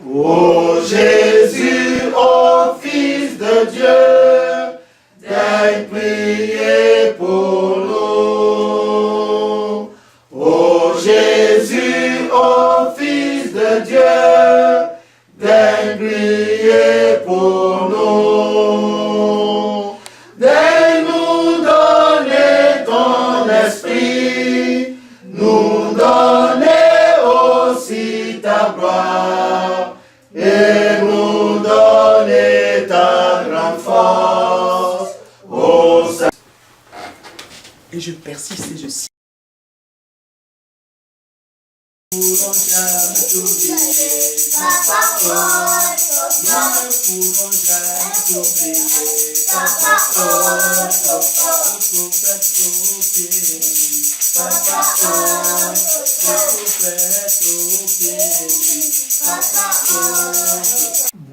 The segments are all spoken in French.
Ô Jésus, ô Fils de Dieu, daigne prier pour nous. Ô Jésus, ô Fils de Dieu, daigne prier pour nous. Daigne nous donner ton esprit, nous donner aussi ta gloire, et nous donner ta grande force. Ô Saint. Et je persiste et je cite.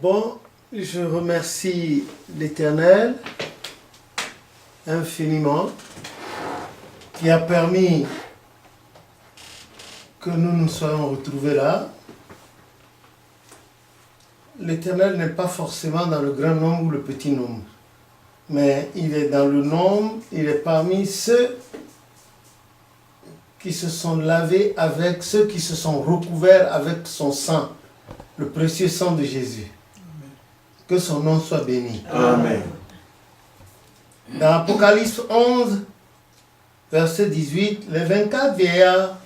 Bon, je remercie l'Éternel infiniment qui a permis que nous nous soyons retrouvés là. L'Éternel n'est pas forcément dans le grand nombre ou le petit nombre, mais il est dans le nombre, il est parmi ceux qui se sont lavés avec, ceux qui se sont recouverts avec son sang, le précieux sang de Jésus. Amen. Que son nom soit béni. Amen. Dans Apocalypse 11, verset 18, les 24 vieillards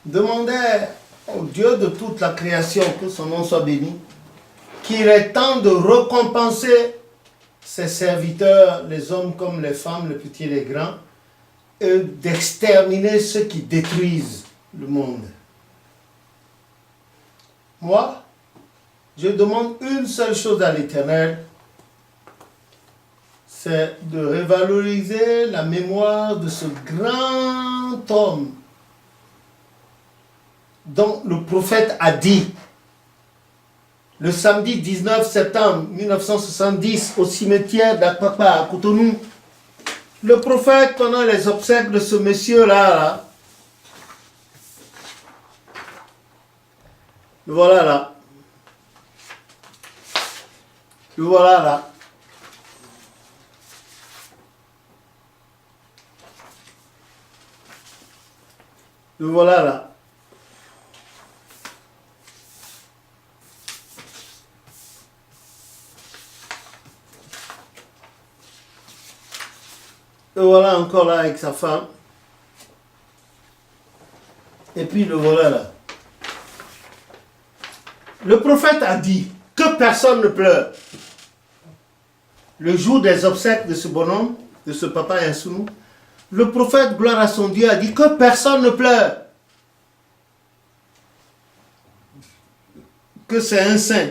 demandaient au Dieu de toute la création, que son nom soit béni, qu'il est temps de récompenser ses serviteurs, les hommes comme les femmes, les petits et les grands, et d'exterminer ceux qui détruisent le monde. Moi, je demande une seule chose à l'Éternel, c'est de revaloriser la mémoire de ce grand homme dont le prophète a dit, le samedi 19 septembre 1970, au cimetière d'Akpakpa à Cotonou, le prophète, pendant les obsèques de ce monsieur-là, le voilà là. Le voilà là. Le voilà là. Le voilà encore là avec sa femme. Et puis le voilà là. Le prophète a dit que personne ne pleure. Le jour des obsèques de ce bonhomme, de ce papa Yansounou, le prophète, gloire à son Dieu, a dit que personne ne pleure. Que c'est un saint.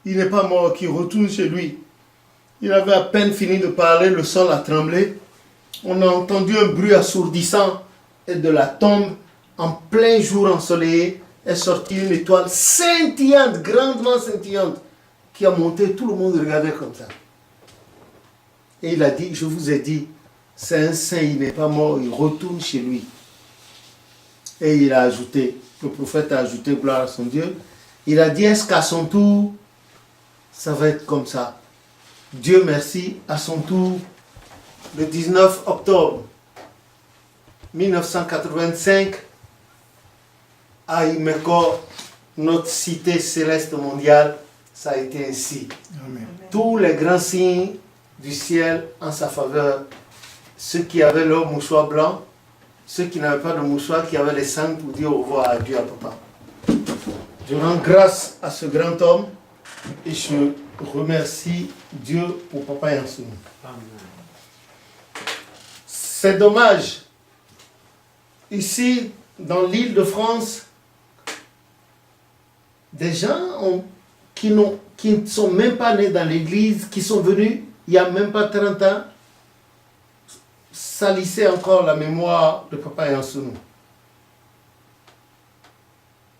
Il n'est pas mort, qu'il retourne chez lui. Il avait à peine fini de parler, le sol a tremblé. On a entendu un bruit assourdissant et de la tombe, en plein jour ensoleillé, est sortie une étoile scintillante, grandement scintillante, qui a monté, tout le monde regardait comme ça. Et il a dit, je vous ai dit, c'est un saint, il n'est pas mort, il retourne chez lui. Et il a ajouté, le prophète a ajouté, gloire à son Dieu, il a dit, est-ce qu'à son tour, ça va être comme ça? Dieu merci, à son tour, le 19 octobre 1985, à Imeko, notre cité céleste mondiale, ça a été ainsi. Amen. Tous les grands signes du ciel en sa faveur, ceux qui avaient leur mouchoir blanc, ceux qui n'avaient pas de mouchoir, qui avaient les sangs pour dire au revoir à Dieu, à papa. Je rends grâce à ce grand homme et je remercie Dieu pour papa Yansounou. C'est dommage. Ici, dans l'île de France, des gens qui ne sont même pas nés dans l'église, qui sont venus il n'y a même pas 30 ans, salissaient encore la mémoire de papa Yansounou.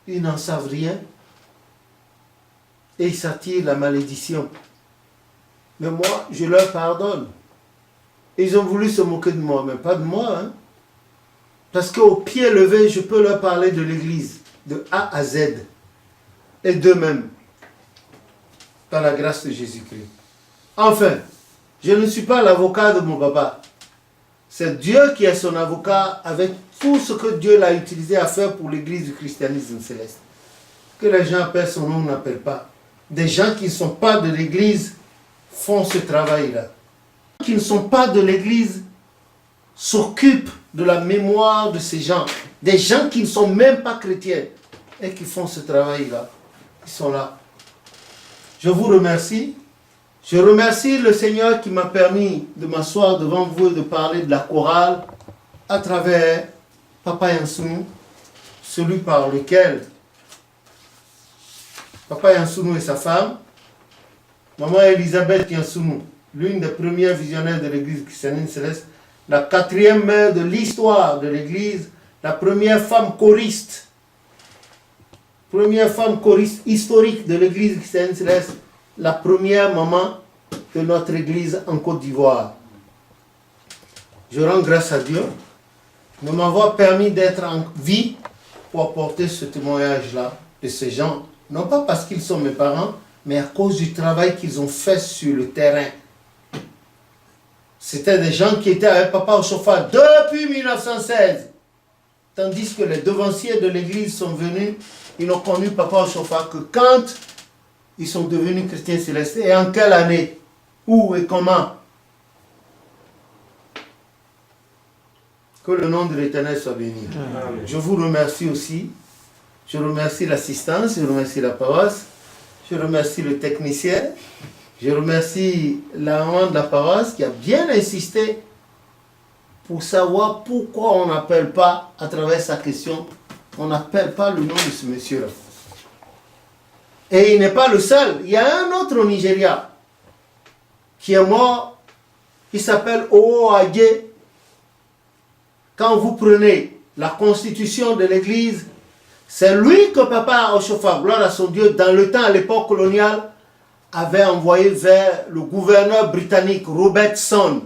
Ils n'en savent rien et ils s'attirent la malédiction. Mais moi, je leur pardonne. Ils ont voulu se moquer de moi, mais pas de moi. Hein? Parce qu'au pied levé, je peux leur parler de l'église, de A à Z. et d'eux-mêmes dans la grâce de Jésus-Christ. Enfin, je ne suis pas l'avocat de mon papa. C'est Dieu qui est son avocat avec tout ce que Dieu l'a utilisé à faire pour l'église du christianisme céleste. Que les gens appellent son nom, n'appellent pas. Des gens qui ne sont pas de l'église font ce travail-là. Qui ne sont pas de l'église s'occupent de la mémoire de ces gens. Des gens qui ne sont même pas chrétiens et qui font ce travail-là. Ils sont là. Je vous remercie. Je remercie le Seigneur qui m'a permis de m'asseoir devant vous et de parler de la chorale à travers Papa Yansounou, celui par lequel Papa Yansounou et sa femme, Maman Elisabeth Yansounou, l'une des premières visionnaires de l'église christiane céleste, la 4e mère de l'histoire de l'église, la première femme choriste historique de l'église christiane céleste, la première maman de notre église en Côte d'Ivoire. Je rends grâce à Dieu de m'avoir permis d'être en vie pour apporter ce témoignage-là de ces gens, non pas parce qu'ils sont mes parents, mais à cause du travail qu'ils ont fait sur le terrain. C'était des gens qui étaient avec Papa Ochofa depuis 1916. Tandis que les devanciers de l'église sont venus, ils n'ont connu Papa Ochofa que quand ils sont devenus chrétiens célestes. Et en quelle année? Où et comment? Que le nom de l'Éternel soit béni. Amen. Je vous remercie aussi. Je remercie l'assistance, je remercie la paroisse, je remercie le technicien, je remercie la maman de la paroisse qui a bien insisté pour savoir pourquoi on n'appelle pas, à travers sa question, on n'appelle pas le nom de ce monsieur-là. Et il n'est pas le seul. Il y a un autre au Nigeria qui est mort. Il s'appelle Oo Agye. Quand vous prenez la constitution de l'église, c'est lui que Papa Ochofa, gloire à son Dieu, dans le temps, à l'époque coloniale, avait envoyé vers le gouverneur britannique Robertson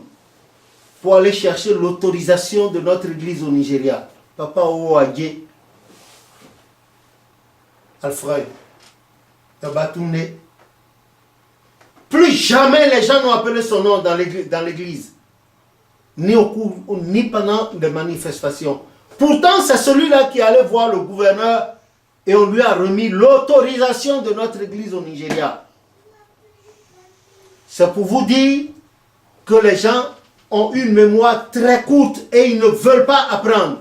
pour aller chercher l'autorisation de notre église au Nigeria. Papa Oo Agye, Alfred. Tabatouné. Plus jamais les gens n'ont appelé son nom dans l'église, ni au cours, ni pendant les manifestations. Pourtant, c'est celui-là qui allait voir le gouverneur et on lui a remis l'autorisation de notre église au Nigeria. C'est pour vous dire que les gens ont une mémoire très courte et ils ne veulent pas apprendre.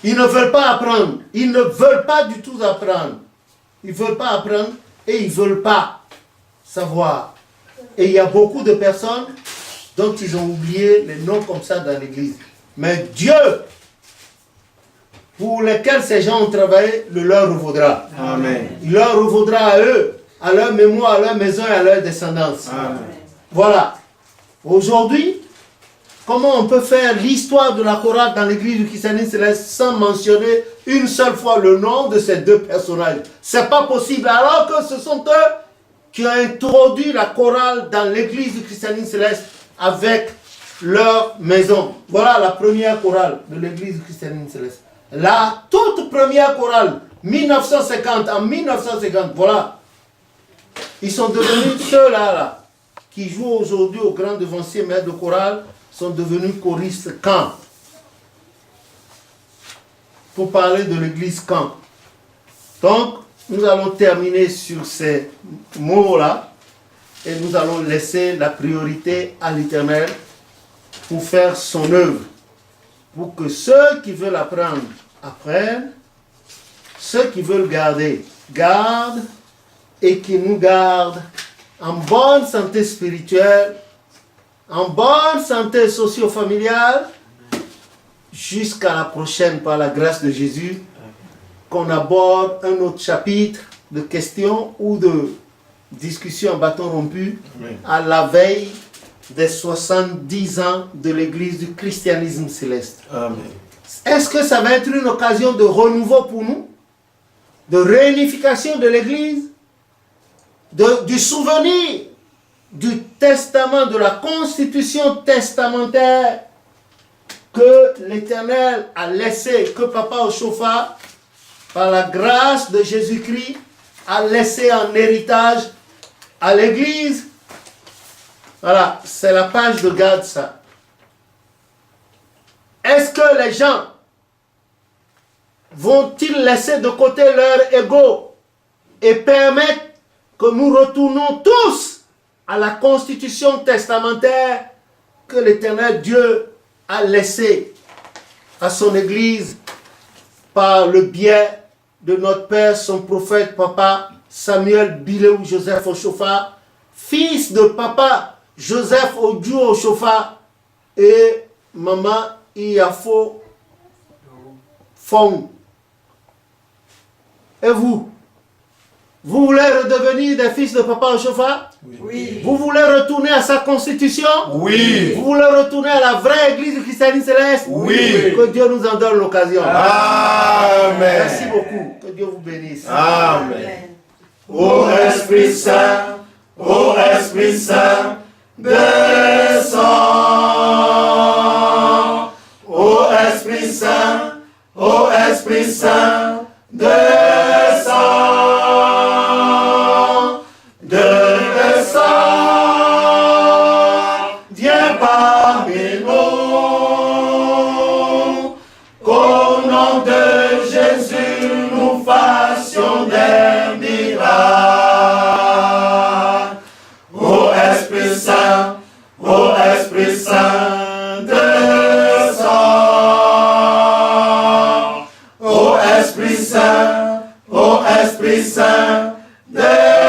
Ils ne veulent pas apprendre. Ils ne veulent pas du tout apprendre. Ils ne veulent pas apprendre et ils ne veulent pas savoir. Et il y a beaucoup de personnes dont ils ont oublié les noms comme ça dans l'église. Mais Dieu, pour lesquels ces gens ont travaillé, le leur revaudra. Amen. Il leur revaudra à eux, à leur mémoire, à leur maison et à leur descendance. Amen. Voilà. Aujourd'hui, comment on peut faire l'histoire de la chorale dans l'église du christianisme céleste sans mentionner une seule fois le nom de ces deux personnages? C'est pas possible, alors que ce sont eux qui ont introduit la chorale dans l'église du christianisme céleste avec leur maison. Voilà la première chorale de l'église du christianisme céleste. La toute première chorale, 1950, en 1950, voilà. Ils sont devenus ceux-là, qui jouent aujourd'hui au grand devancier maître de chorale, sont devenus choristes Caen. Pour parler de l'église Caen. Donc, nous allons terminer sur ces mots-là et nous allons laisser la priorité à l'Éternel pour faire son œuvre. Pour que ceux qui veulent apprendre, apprennent. Ceux qui veulent garder, gardent. Et qui nous gardent en bonne santé spirituelle, en bonne santé socio-familiale, jusqu'à la prochaine, par la grâce de Jésus, qu'on aborde un autre chapitre de questions ou de discussions à bâton rompu à la veille des 70 ans de l'église du christianisme céleste. Amen. Est-ce que ça va être une occasion de renouveau pour nous? De réunification de l'église? Du souvenir du testament, de la constitution testamentaire que l'Éternel a laissé, que Papa Ochofa par la grâce de Jésus-Christ, a laissé en héritage à l'Église. Voilà, c'est la page de garde, ça. Est-ce que les gens vont-ils laisser de côté leur ego et permettre que nous retournons tous à la constitution testamentaire que l'Éternel Dieu a laissée à son Église par le biais de notre Père, son prophète, papa Samuel Bileou Joseph Oshofa, fils de papa Joseph Odu Oshofa et maman Iafo Fong. Et vous? Vous voulez redevenir des fils de papa Oshofa? Oui. Vous voulez retourner à sa constitution? Oui. Vous voulez retourner à la vraie église du christianisme céleste? Oui. Que Dieu nous en donne l'occasion. Amen. Merci beaucoup. Que Dieu vous bénisse. Amen. Ô Esprit Saint, ô Esprit Saint, descends. Ô Esprit Saint, ô Esprit Saint, descends. Descends, viens parmi nous, qu'au nom de Jésus nous fassions des miracles. Ô Esprit Saint, descends. Ô Esprit Saint, ô Esprit Saint, descends.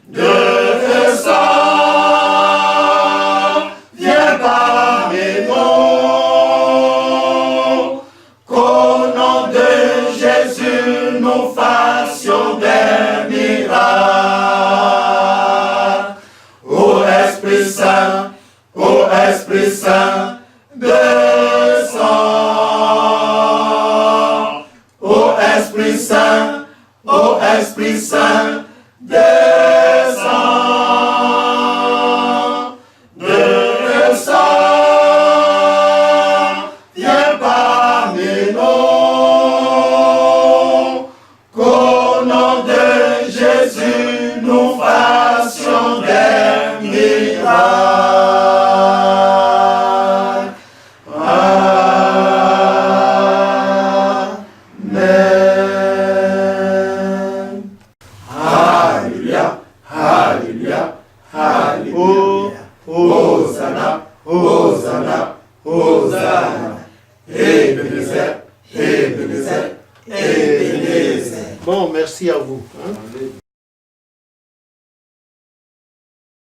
Descends, viens parmi nous, qu'au nom de Jésus nous fassions des miracles. Ô Esprit Saint, descends. Ô Esprit Saint, ô Esprit Saint, descends. Descends, viens parmi nous, qu'au nom de Jésus nous fassions des miracles. Amen. Alléluia, Alléluia, Alléluia. Hosanna, Hosanna, Hosanna. Ebenezer, Ebenezer, Ebenezer. Bon, merci à vous.